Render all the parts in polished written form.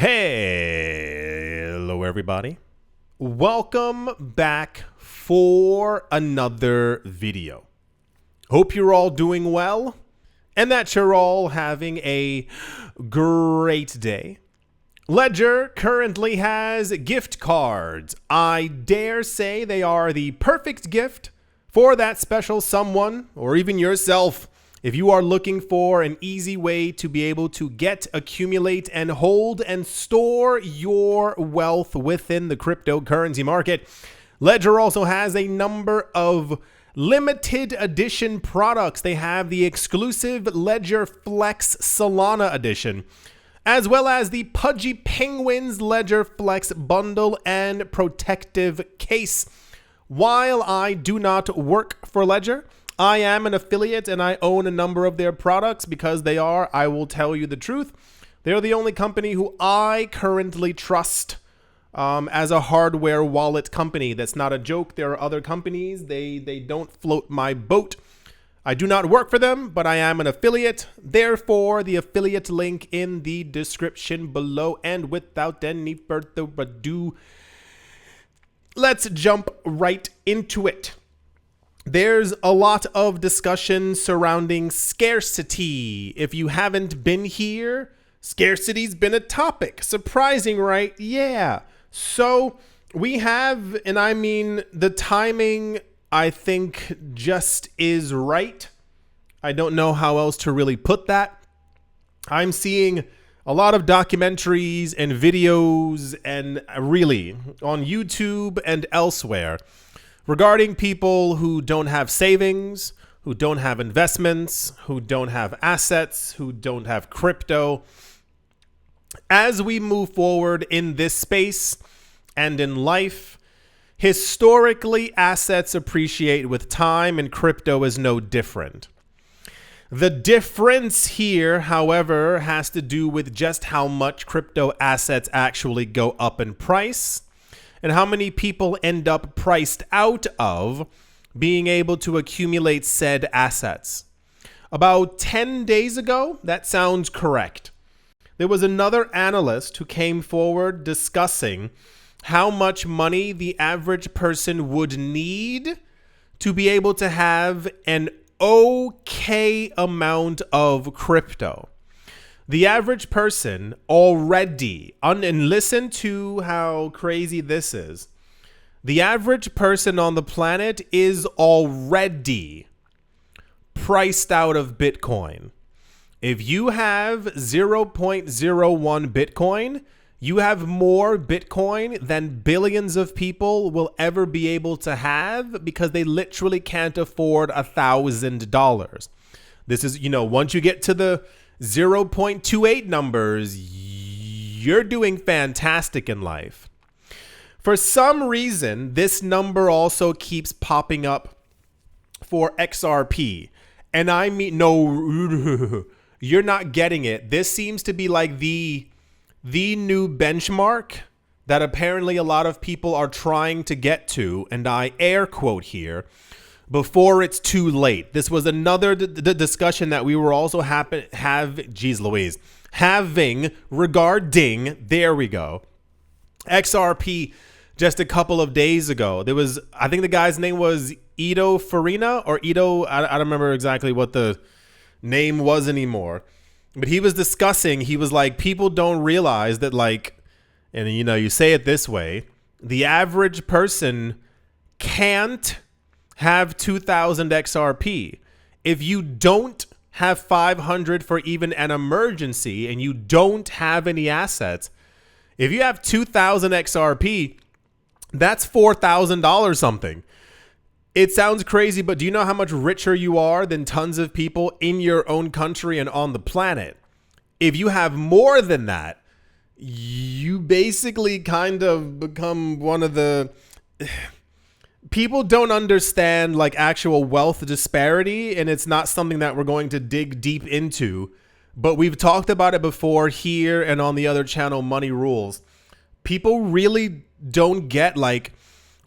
Hello, everybody. Welcome back for another video. Hope you're all doing well and that you're all having a great day. Ledger currently has gift cards. I dare say they are the perfect gift for that special someone or even yourself. If you are looking for an easy way to be able to get, accumulate, and hold and store your wealth within the cryptocurrency market, Ledger also has a number of limited edition products. They have the exclusive Ledger Flex Solana edition, as well as the Pudgy Penguins Ledger Flex bundle and protective case. While I do not work for Ledger, I am an affiliate and I own a number of their products because they are, I will tell you the truth, they're the only company who I currently trust as a hardware wallet company. That's not a joke. There are other companies. They don't float my boat. I do not work for them, but I am an affiliate. Therefore, the affiliate link in the description below. And without any further ado, let's jump right into it. There's a lot of discussion surrounding scarcity. If you haven't been here, scarcity's been a topic. Surprising, right? Yeah. So we have, and I mean, the timing, I think, just is right. I don't know how else to really put that. I'm seeing a lot of documentaries and videos and really on YouTube and elsewhere regarding people who don't have savings, who don't have investments, who don't have assets, who don't have crypto. As we move forward in this space and in life, historically, assets appreciate with time, and crypto is no different. The difference here, however, has to do with just how much crypto assets actually go up in price and how many people end up priced out of being able to accumulate said assets. About 10 days ago, that sounds correct, there was another analyst who came forward discussing how much money the average person would need to be able to have an okay amount of crypto. The average person already, and listen to how crazy this is. The average person on the planet is already priced out of Bitcoin. If you have 0.01 Bitcoin, you have more Bitcoin than billions of people will ever be able to have because they literally can't afford $1,000. This is, once you get to the 0.28 numbers, you're doing fantastic in life. For some reason, this number also keeps popping up for XRP. And I mean, no, you're not getting it. This seems to be like the new benchmark that apparently a lot of people are trying to get to, and I air quote here, before it's too late. This was another discussion that we were also having regarding, there we go, XRP just a couple of days ago. There was, I think the guy's name was Ito Farina or Ito, I don't remember exactly what the name was anymore. But he was discussing, he was like, people don't realize that, like, and you say it this way, the average person can't have 2,000 XRP. If you don't have 500 for even an emergency and you don't have any assets, if you have 2,000 XRP, that's $4,000 something. It sounds crazy, but do you know how much richer you are than tons of people in your own country and on the planet? If you have more than that, you basically kind of become one of the... People don't understand like actual wealth disparity, and it's not something that we're going to dig deep into, but we've talked about it before here and on the other channel, Money Rules. People really don't get, like,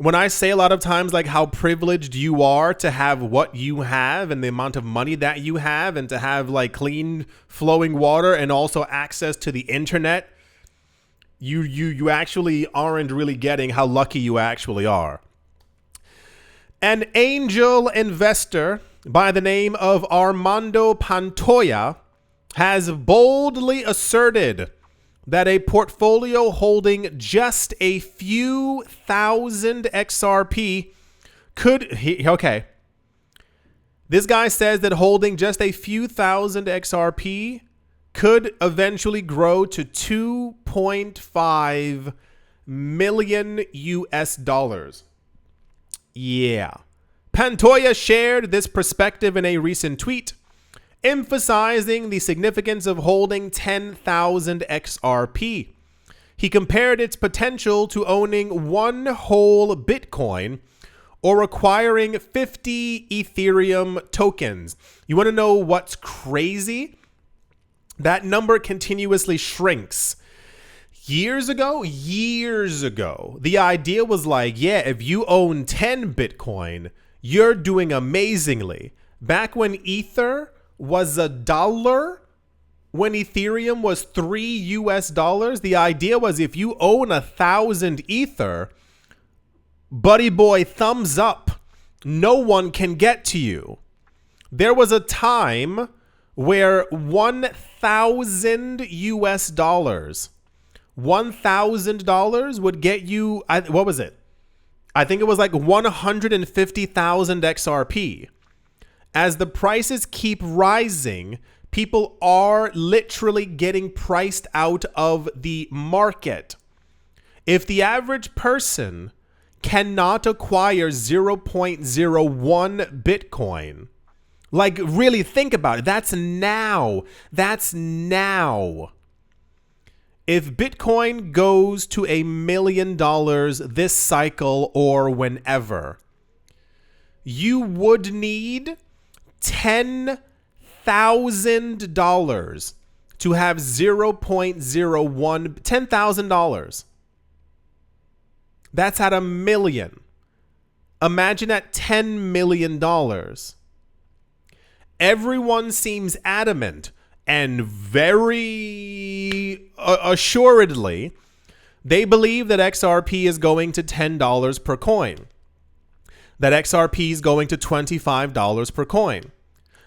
when I say a lot of times like how privileged you are to have what you have and the amount of money that you have and to have like clean flowing water and also access to the internet You actually aren't really getting how lucky you actually are. An angel investor by the name of Armando Pantoja has boldly asserted that a portfolio holding just a few thousand XRP okay. This guy says that holding just a few thousand XRP could eventually grow to 2.5 million US dollars. Yeah. Pantoja shared this perspective in a recent tweet, emphasizing the significance of holding 10,000 XRP. He compared its potential to owning one whole Bitcoin or acquiring 50 Ethereum tokens. You want to know what's crazy? That number continuously shrinks. Years ago, the idea was like, yeah, if you own 10 Bitcoin, you're doing amazingly. Back when Ether was $1, when Ethereum was $3 US, the idea was if you own 1,000 Ether, buddy boy, thumbs up. No one can get to you. There was a time where 1,000 US dollars, $1,000 would get you, what was it? I think it was like 150,000 XRP. As the prices keep rising, people are literally getting priced out of the market. If the average person cannot acquire 0.01 Bitcoin, like really think about it, that's now. If Bitcoin goes to $1 million this cycle or whenever, you would need $10,000 to have 0.01, $10,000. That's at $1 million. Imagine at $10 million. Everyone seems adamant and very assuredly, they believe that XRP is going to $10 per coin. That XRP is going to $25 per coin.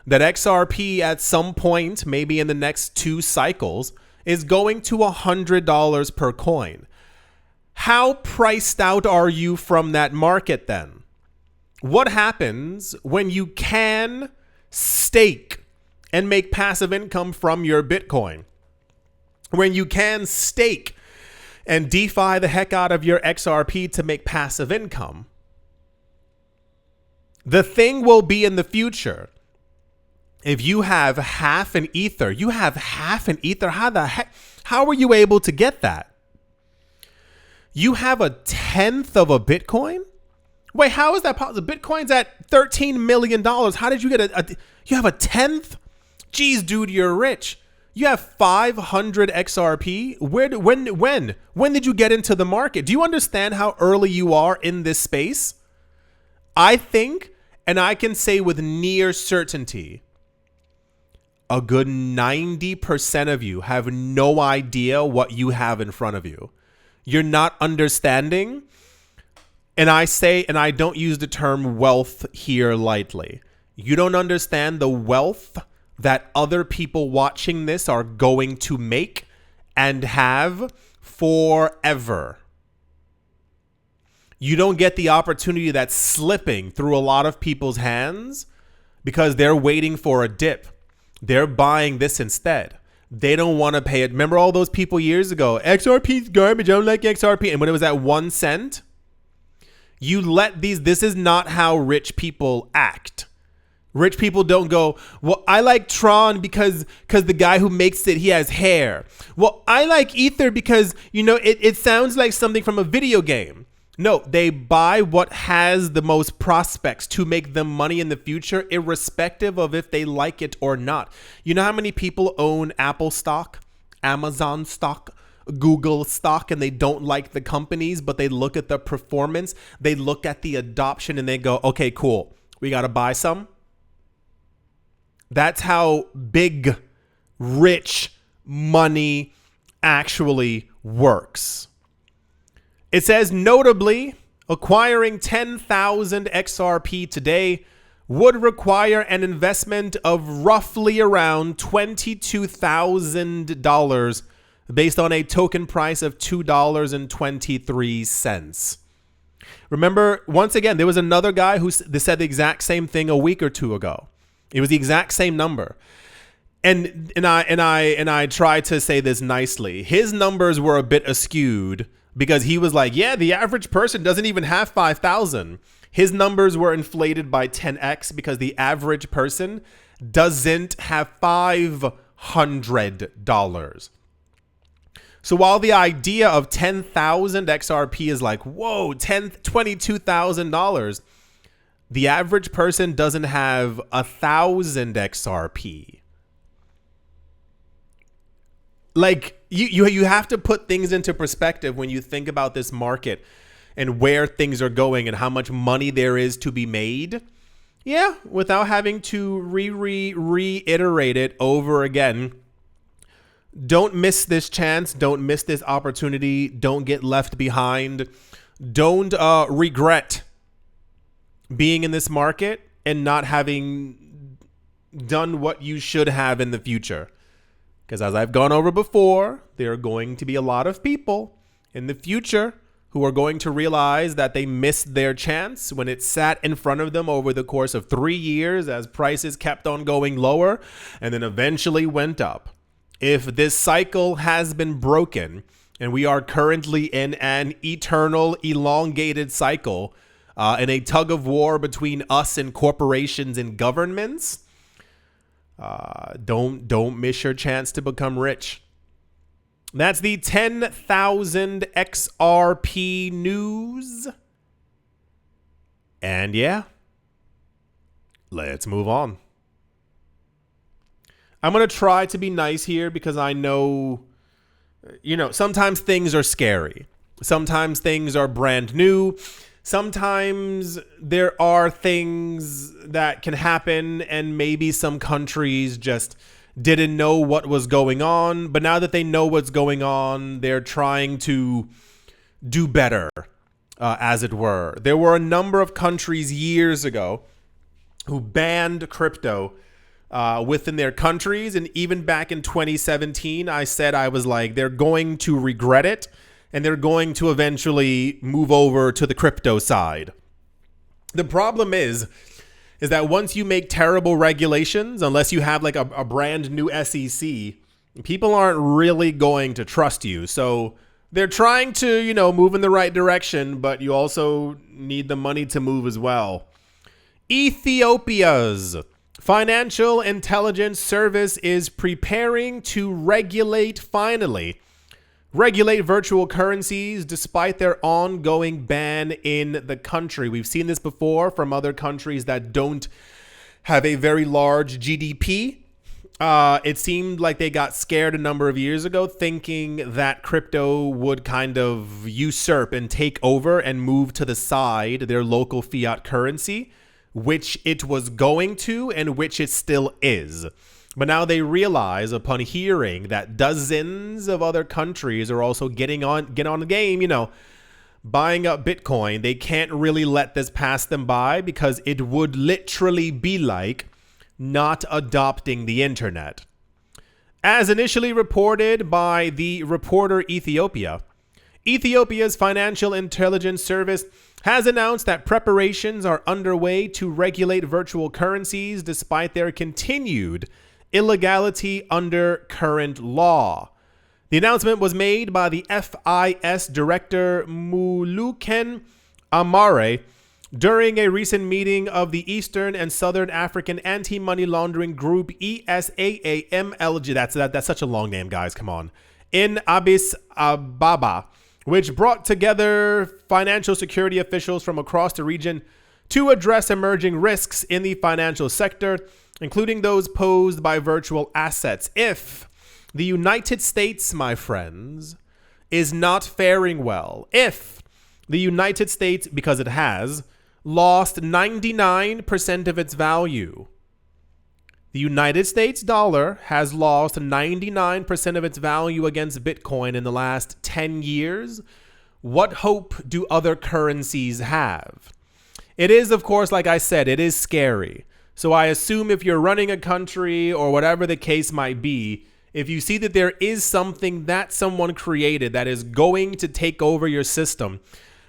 That XRP at some point, maybe in the next 2 cycles, is going to $100 per coin. How priced out are you from that market then? What happens when you can stake and make passive income from your Bitcoin? When you can stake and DeFi the heck out of your XRP to make passive income? The thing will be in the future, if you have half an Ether, how are you able to get that? You have 1/10 of a Bitcoin? Wait, how is that possible? Bitcoin's at $13 million. How did you get you have 1/10? Geez, dude, you're rich. You have 500 XRP. When did you get into the market? Do you understand how early you are in this space? I think, and I can say with near certainty, a good 90% of you have no idea what you have in front of you. You're not understanding. And I say, and I don't use the term wealth here lightly. You don't understand the wealth that other people watching this are going to make and have forever. You don't get the opportunity that's slipping through a lot of people's hands because they're waiting for a dip. They're buying this instead. They don't want to pay it. Remember all those people years ago, XRP's garbage, I don't like XRP. And when it was at 1 cent, you let this is not how rich people act. Rich people don't go, well, I like Tron because the guy who makes it, he has hair. Well, I like Ether because, it sounds like something from a video game. No, they buy what has the most prospects to make them money in the future, irrespective of if they like it or not. You know how many people own Apple stock, Amazon stock, Google stock, and they don't like the companies, but they look at the performance, they look at the adoption, and they go, okay, cool, we got to buy some. That's how big, rich money actually works. It says, notably, acquiring 10,000 XRP today would require an investment of roughly around $22,000 based on a token price of $2.23. Remember, once again, there was another guy who said the exact same thing a week or two ago. It was the exact same number. And I tried to say this nicely. His numbers were a bit askewed because he was like, yeah, the average person doesn't even have 5,000. His numbers were inflated by 10x because the average person doesn't have $500. So while the idea of 10,000 XRP is like, whoa, $22,000, the average person doesn't have 1,000 XRP. Like, you have to put things into perspective when you think about this market and where things are going and how much money there is to be made. Yeah, without having to reiterate it over again. Don't miss this chance. Don't miss this opportunity. Don't get left behind. Don't regret being in this market and not having done what you should have in the future. Because as I've gone over before, there are going to be a lot of people in the future who are going to realize that they missed their chance when it sat in front of them over the course of 3 years as prices kept on going lower and then eventually went up. If this cycle has been broken and we are currently in an eternal elongated cycle in a tug of war between us and corporations and governments, don't miss your chance to become rich. That's the 10,000 XRP news. And yeah, let's move on. I'm going to try to be nice here because I know, sometimes things are scary. Sometimes things are brand new. Sometimes there are things that can happen and maybe some countries just didn't know what was going on. But now that they know what's going on, they're trying to do better, as it were. There were a number of countries years ago who banned crypto within their countries. And even back in 2017, I said I was like, they're going to regret it. And they're going to eventually move over to the crypto side. The problem is that once you make terrible regulations, unless you have like a brand new SEC, people aren't really going to trust you. So they're trying to, move in the right direction, but you also need the money to move as well. Ethiopia's Financial Intelligence Service is preparing to regulate virtual currencies despite their ongoing ban in the country. We've seen this before from other countries that don't have a very large GDP. It seemed like they got scared a number of years ago, thinking that crypto would kind of usurp and take over and move to the side their local fiat currency, which it was going to and which it still is. But now they realize upon hearing that dozens of other countries are also get on the game, buying up Bitcoin, they can't really let this pass them by because it would literally be like not adopting the internet. As initially reported by the reporter Ethiopia, Ethiopia's Financial Intelligence Service has announced that preparations are underway to regulate virtual currencies despite their continued illegality under current law. The announcement was made by the FIS Director Muluken Amare during a recent meeting of the Eastern and Southern African Anti-Money Laundering Group, ESAAMLG, that's such a long name, guys, come on, in Addis Ababa, which brought together financial security officials from across the region to address emerging risks in the financial sector, including those posed by virtual assets. If the United States, my friends, is not faring well, if the United States, because it has, lost 99% of its value, The United States dollar has lost 99% of its value against Bitcoin in the last 10 years. What hope do other currencies have? It is, of course, like I said, it is scary. So I assume if you're running a country or whatever the case might be, if you see that there is something that someone created that is going to take over your system,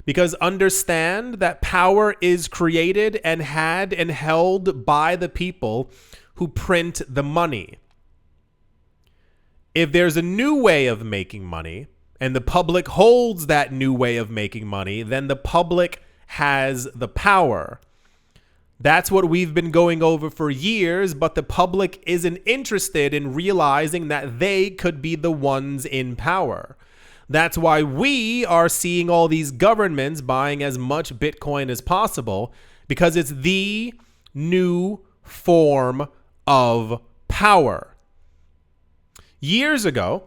because understand that power is created and had and held by the people who print the money. If there's a new way of making money and the public holds that new way of making money, then the public has the power. That's what we've been going over for years, but the public isn't interested in realizing that they could be the ones in power. That's why we are seeing all these governments buying as much Bitcoin as possible, because it's the new form of power. Years ago,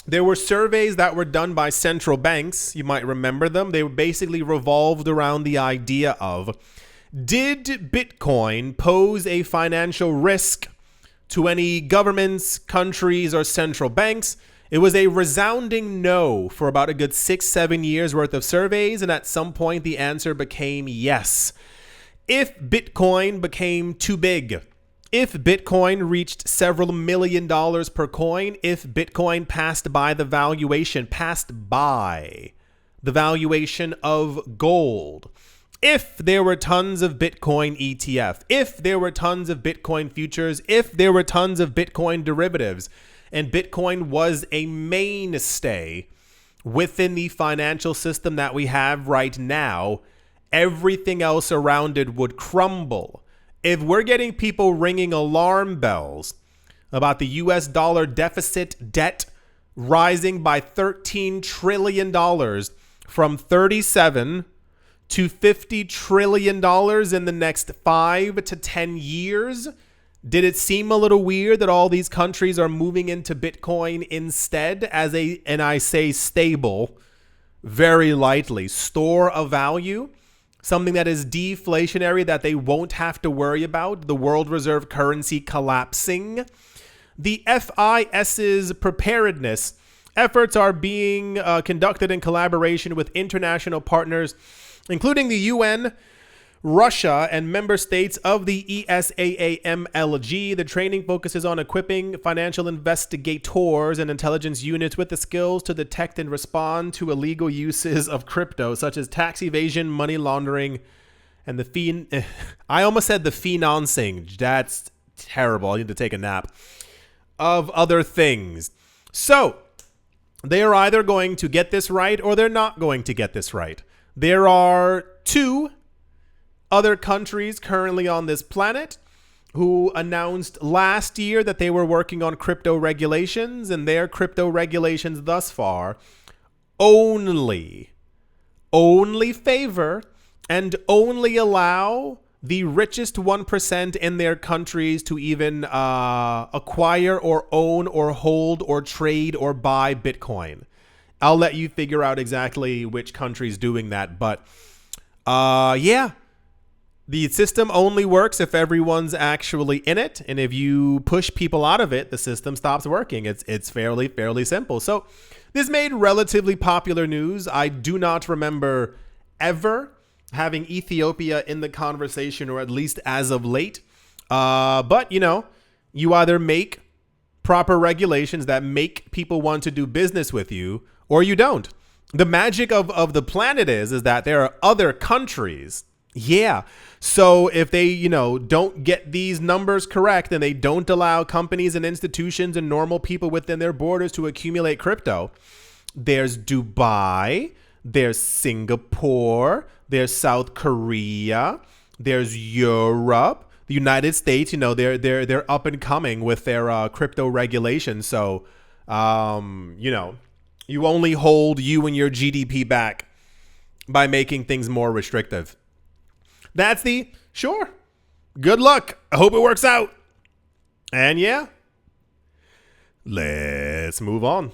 there were surveys that were done by central banks. You might remember them. They basically revolved around the idea of, did Bitcoin pose a financial risk to any governments, countries, or central banks? It was a resounding no for about a good 6-7 years worth of surveys, and at some point the answer became yes. If Bitcoin became too big, if Bitcoin reached several $1 million per coin, if Bitcoin passed by the valuation of gold, if there were tons of Bitcoin ETF, if there were tons of Bitcoin futures, if there were tons of Bitcoin derivatives, and Bitcoin was a mainstay within the financial system that we have right now, everything else around it would crumble. If we're getting people ringing alarm bells about the US dollar deficit debt rising by $13 trillion from 37 to $50 trillion in the next 5 to 10 years, did it seem a little weird that all these countries are moving into Bitcoin instead as a, and I say stable, very lightly, store of value, something that is deflationary that they won't have to worry about, the world reserve currency collapsing? The FIS's preparedness efforts are being conducted in collaboration with international partners, including the UN, Russia, and member states of the ESAAMLG. The training focuses on equipping financial investigators and intelligence units with the skills to detect and respond to illegal uses of crypto, such as tax evasion, money laundering, and I almost said the financing. That's terrible. I need to take a nap. Of other things. So, they are either going to get this right or they're not going to get this right. There are 2 other countries currently on this planet who announced last year that they were working on crypto regulations, and their crypto regulations thus far only favor and only allow the richest 1% in their countries to even acquire or own or hold or trade or buy Bitcoin. I'll let you figure out exactly which country's doing that. But yeah, the system only works if everyone's actually in it. And if you push people out of it, the system stops working. It's fairly simple. So this made relatively popular news. I do not remember ever having Ethiopia in the conversation, or at least as of late. But, you know, you either make proper regulations that make people want to do business with you, or you don't. The magic of the planet is that there are other countries. Yeah. So if they, you know, don't get these numbers correct and they don't allow companies and institutions and normal people within their borders to accumulate crypto, there's Dubai, there's Singapore, there's South Korea, there's Europe, the United States. You know, they're up and coming with their crypto regulations. So, you know, you only hold you and your GDP back by making things more restrictive. That's sure. Good luck. I hope it works out. And yeah, let's move on.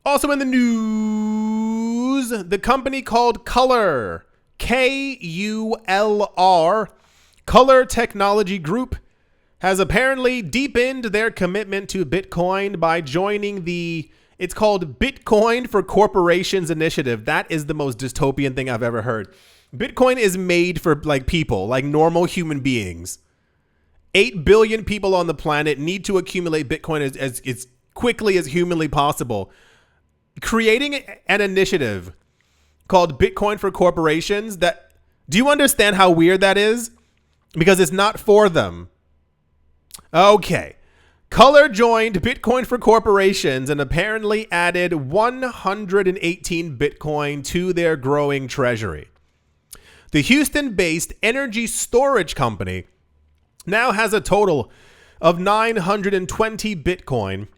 Also in the news, the company called ColorKr, KULR, Color Technology Group, has apparently deepened their commitment to Bitcoin by joining it's called Bitcoin for Corporations initiative. That is the most dystopian thing I've ever heard. Bitcoin is made for like people, like normal human beings. 8 billion people on the planet need to accumulate Bitcoin as quickly as humanly possible. Creating an initiative called Bitcoin for Corporations, do you understand how weird that is? Because it's not for them. Okay. Color joined Bitcoin for Corporations and apparently added 118 Bitcoin to their growing treasury. The Houston-based energy storage company now has a total of 920 Bitcoin,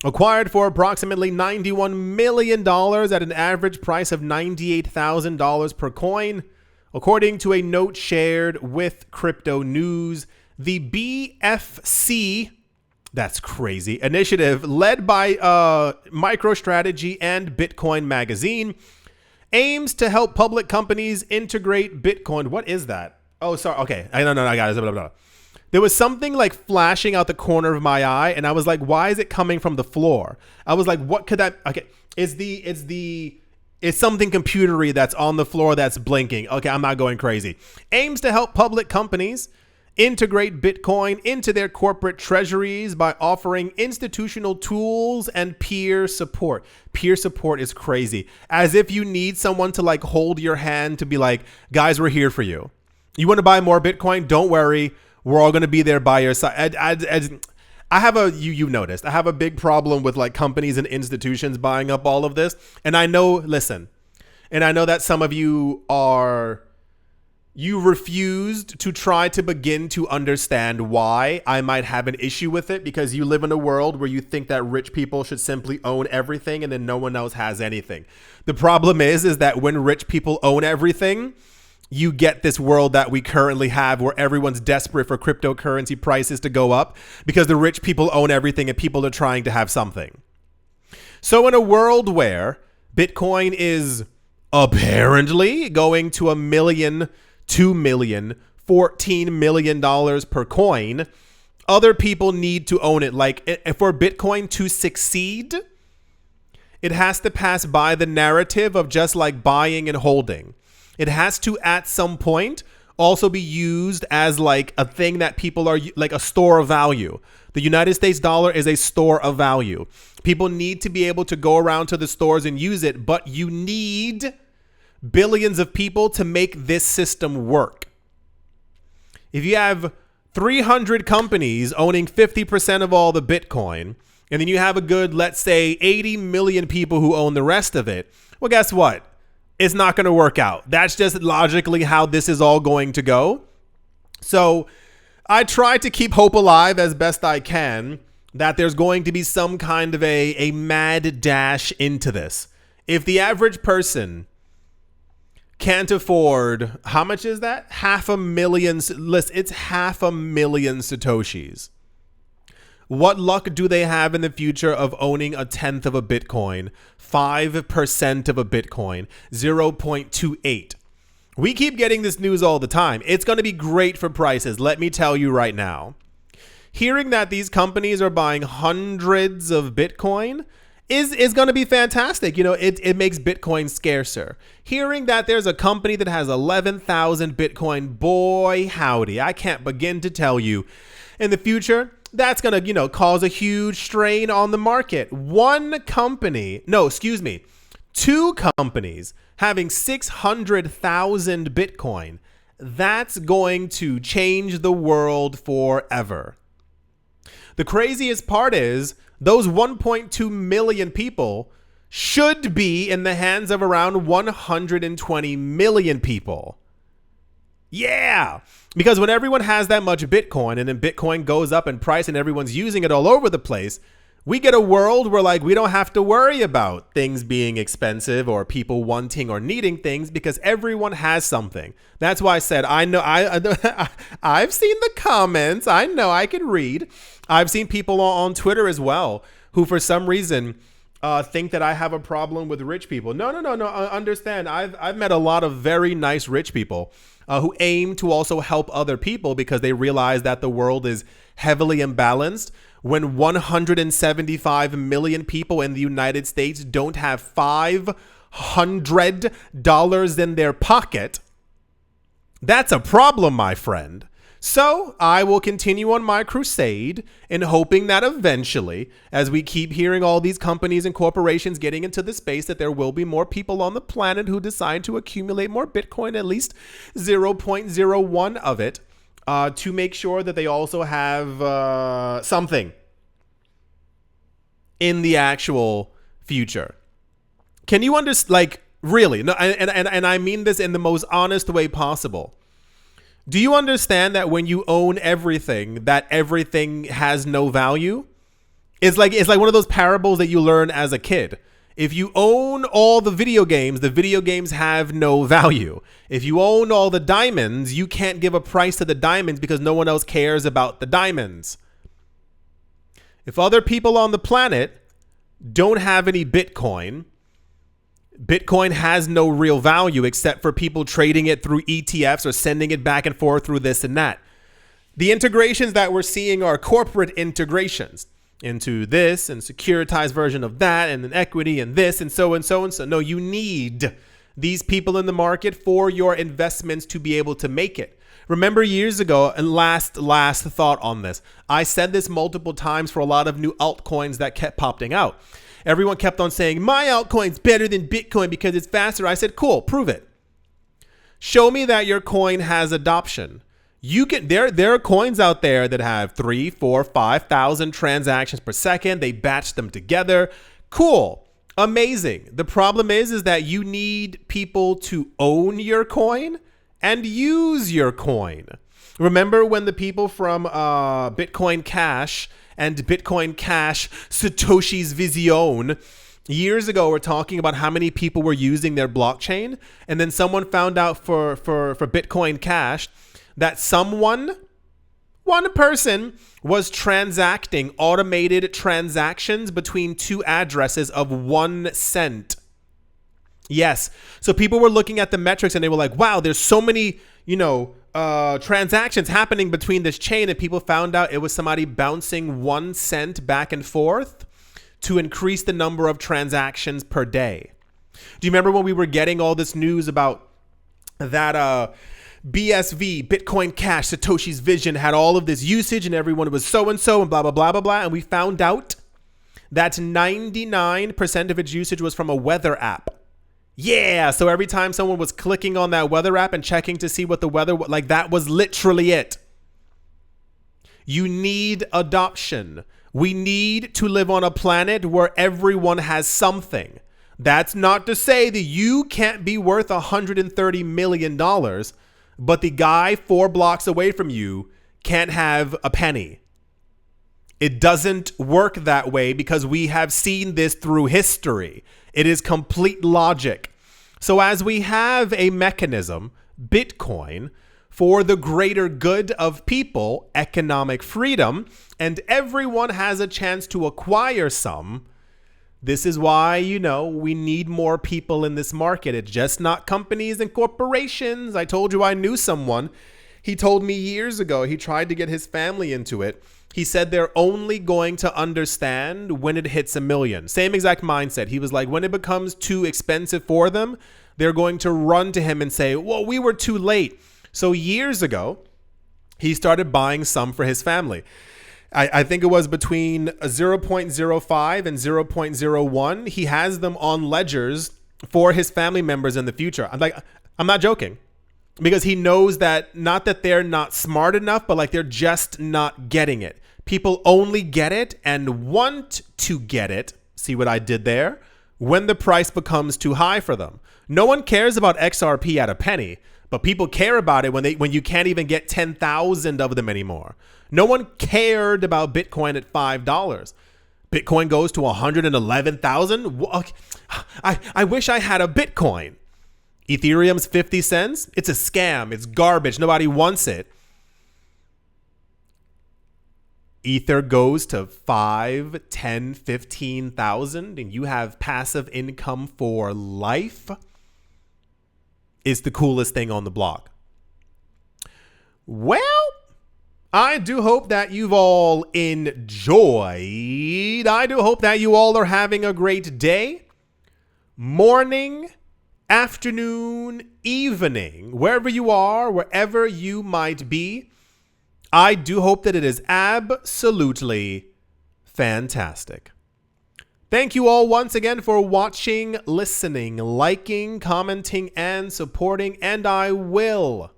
acquired for approximately $91 million at an average price of $98,000 per coin. According to a note shared with Crypto News, the BFC, that's crazy, initiative led by MicroStrategy and Bitcoin Magazine aims to help public companies integrate Bitcoin. What is that? Oh, sorry. Okay. I got it. Blah, blah, blah. There was something like flashing out the corner of my eye, and I was like, why is it coming from the floor? I was like, what could that... Okay. It's something computery that's on the floor that's blinking. Okay, I'm not going crazy. Aims to help public companies integrate Bitcoin into their corporate treasuries by offering institutional tools and peer support. Peer support is crazy. As if you need someone to like hold your hand to be like, guys, we're here for you. You want to buy more Bitcoin? Don't worry. We're all going to be there by your side. I have you've noticed, I have a big problem with like companies and institutions buying up all of this. And I know, listen, and I know that some of you refused to try to begin to understand why I might have an issue with it, because you live in a world where you think that rich people should simply own everything and then no one else has anything. The problem is that when rich people own everything, you get this world that we currently have where everyone's desperate for cryptocurrency prices to go up because the rich people own everything and people are trying to have something. So in a world where Bitcoin is apparently going to $1 million, $2 million, $14 million per coin, other people need to own it. Like, for Bitcoin to succeed, it has to pass by the narrative of just like buying and holding. It has to, at some point, also be used as like a thing that people are like a store of value. The United States dollar is a store of value. People need to be able to go around to the stores and use it, but you need billions of people to make this system work. If you have 300 companies owning 50% of all the Bitcoin, and then you have a good, let's say, 80 million people who own the rest of it, well, guess what? It's not going to work out. That's just logically how this is all going to go. So I try to keep hope alive as best I can that there's going to be some kind of a mad dash into this. If the average person can't afford, how much is that? 500,000. Listen, it's 500,000 Satoshis. What luck do they have in the future of owning a tenth of a Bitcoin, 5% of a Bitcoin, 0.28? We keep getting this news all the time. It's going to be great for prices. Let me tell you right now. Hearing that these companies are buying hundreds of Bitcoin is going to be fantastic. You know, it makes Bitcoin scarcer. Hearing that there's a company that has 11,000 Bitcoin, boy, howdy. I can't begin to tell you. In the future, that's going to, cause a huge strain on the market. Two companies having 600,000 Bitcoin. That's going to change the world forever. The craziest part is those 1.2 million people should be in the hands of around 120 million people. Yeah, because when everyone has that much Bitcoin and then Bitcoin goes up in price and everyone's using it all over the place, we get a world where like we don't have to worry about things being expensive or people wanting or needing things because everyone has something. That's why I said, I've seen the comments. I know I can read. I've seen people on Twitter as well who for some reason think that I have a problem with rich people. No. Understand. I've met a lot of very nice rich people who aim to also help other people because they realize that the world is heavily imbalanced. When 175 million people in the United States don't have $500 in their pocket, that's a problem, my friend. So I will continue on my crusade in hoping that eventually, as we keep hearing all these companies and corporations getting into the space, that there will be more people on the planet who decide to accumulate more Bitcoin, at least 0.01 of it, to make sure that they also have something in the actual future. Can you understand? Like, really? No, and I mean this in the most honest way possible. Do you understand that when you own everything, that everything has no value? It's like one of those parables that you learn as a kid. If you own all the video games have no value. If you own all the diamonds, you can't give a price to the diamonds because no one else cares about the diamonds. If other people on the planet don't have any Bitcoin has no real value except for people trading it through ETFs or sending it back and forth through this and that. The integrations that we're seeing are corporate integrations into this and securitized version of that and an equity and this and so and so and so. No, you need these people in the market for your investments to be able to make it. Remember years ago, and last thought on this, I said this multiple times for a lot of new altcoins that kept popping out. Everyone kept on saying, my altcoin's better than Bitcoin because it's faster. I said, cool, prove it. Show me that your coin has adoption. There are coins out there that have 3, 4, 5,000 transactions per second. They batch them together. Cool. Amazing. The problem is that you need people to own your coin and use your coin. Remember when the people from Bitcoin Cash and Bitcoin Cash Satoshi's Vision years ago were talking about how many people were using their blockchain, and then someone found out for Bitcoin Cash that one person was transacting automated transactions between two addresses of 1 cent. Yes. So people were looking at the metrics and they were like, wow, there's so many, transactions happening between this chain, and people found out it was somebody bouncing 1 cent back and forth to increase the number of transactions per day. Do you remember when we were getting all this news about that BSV, Bitcoin Cash, Satoshi's Vision had all of this usage and everyone was so-and-so and blah, blah, blah, blah, blah. And we found out that 99% of its usage was from a weather app. Yeah, so every time someone was clicking on that weather app and checking to see what the weather was, like that was literally it. You need adoption. We need to live on a planet where everyone has something. That's not to say that you can't be worth $130 million, but the guy 4 blocks away from you can't have a penny. It doesn't work that way because we have seen this through history. It is complete logic. So as we have a mechanism, Bitcoin, for the greater good of people, economic freedom, and everyone has a chance to acquire some, this is why, we need more people in this market. It's just not companies and corporations. I told you I knew someone. He told me years ago, he tried to get his family into it. He said they're only going to understand when it hits 1 million. Same exact mindset. He was like, when it becomes too expensive for them, they're going to run to him and say, well, we were too late. So years ago, he started buying some for his family. I think it was between 0.05 and 0.01. He has them on ledgers for his family members in the future. I'm not joking. Because he knows that, not that they're not smart enough, but like they're just not getting it. People only get it and want to get it. See what I did there? When the price becomes too high for them. No one cares about XRP at a penny, but people care about it when you can't even get 10,000 of them anymore. No one cared about Bitcoin at $5. Bitcoin goes to 111,000. I wish I had a Bitcoin. Ethereum's 50 cents. It's a scam. It's garbage. Nobody wants it. Ether goes to 5, 10, 15,000 and you have passive income for life, is the coolest thing on the block. Well, I do hope that you've all enjoyed. I do hope that you all are having a great day, morning, afternoon, evening, wherever you are, wherever you might be. I do hope that it is absolutely fantastic. Thank you all once again for watching, listening, liking, commenting, and supporting. And I will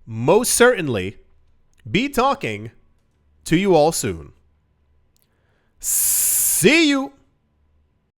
most certainly be talking to you all soon. See you.